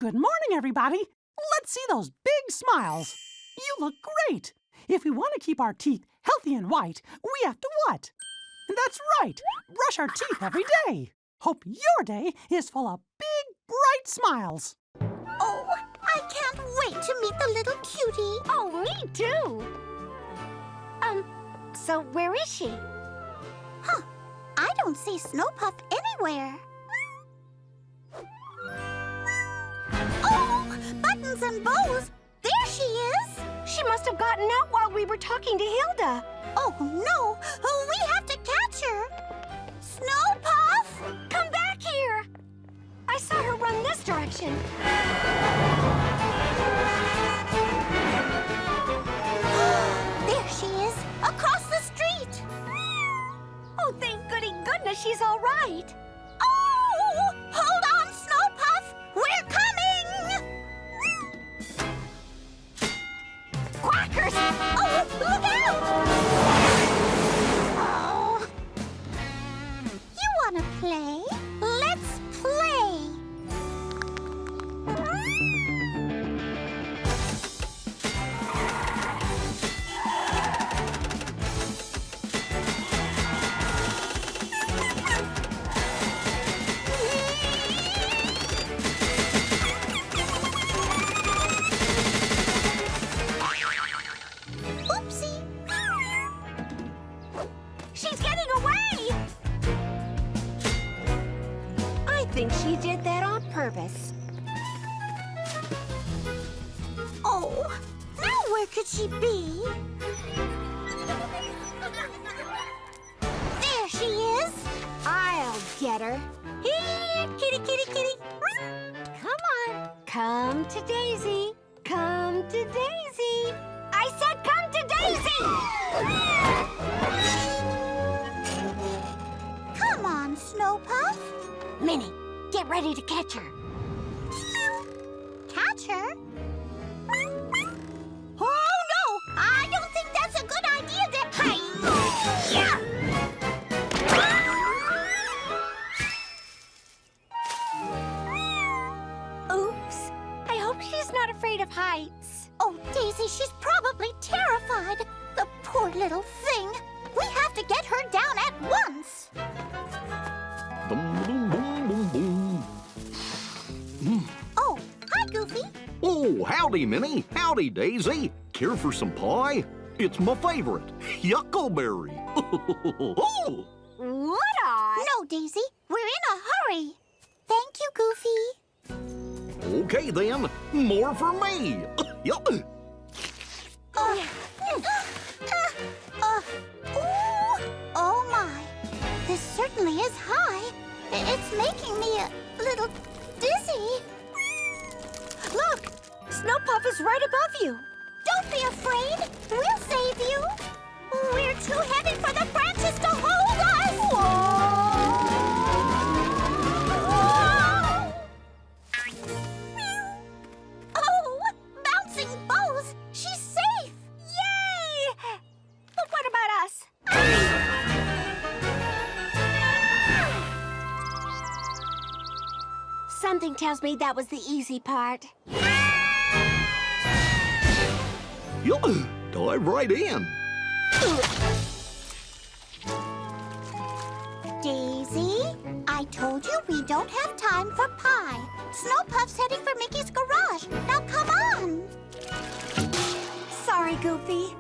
Good morning, everybody. Let's see those big smiles. You look great. If we want to keep our teeth healthy and white, we have to what? That's right. Brush our teeth every day. Hope your day is full of big, bright smiles. Oh, I can't wait to meet the little cutie. Oh, me too. So where is she? Huh. I don't see Snowpuff anywhere. Oh, Buttons and Bows. There she is. She must have gotten out while we were talking to Hilda. Oh, no. We have to catch her. Snowpuff! Come back here. I saw her run this direction. There she is, across the street. Oh, thank goody goodness she's all right. Oh, hold on, Snowpuff. We're coming. Quackers! Oh, look out! Oh. You want to play? Let's play. Oopsie. She's getting away! I think she did that on purpose. Oh, now where could she be? There she is. I'll get her. Here, kitty, kitty, kitty. Come on. Come to Daisy. Come to Daisy. I said come to Daisy! Come on, Snowpuff. Minnie, get ready to catch her. Catch her? Oh, no! I don't think that's a good idea to... Hi-ya! Oops. I hope she's not afraid of heights. Oh, Daisy, she's probably terrified. The poor little thing. We have to get her down at once. Boom, boom, boom, boom, boom. Oh, hi, Goofy. Oh, howdy, Minnie. Howdy, Daisy. Care for some pie? It's my favorite, Yuckleberry. Oh. Would I? No, Daisy, we're in a hurry. Thank you, Goofy. Okay, then. More for me. Yup. Ooh, oh, my. This certainly is high. It's making me a little dizzy. Look! Snowpuff is right above you. Don't be afraid. We'll save you. We're too heavy for the branches to hold us. Oh, bouncing bows. She's safe. Yay! But what about us? Something tells me that was the easy part. Yup. Dive right in. Daisy, I told you we don't have time for pie. Snowpuff's heading for Mickey's garage. Now come on. Sorry, Goofy.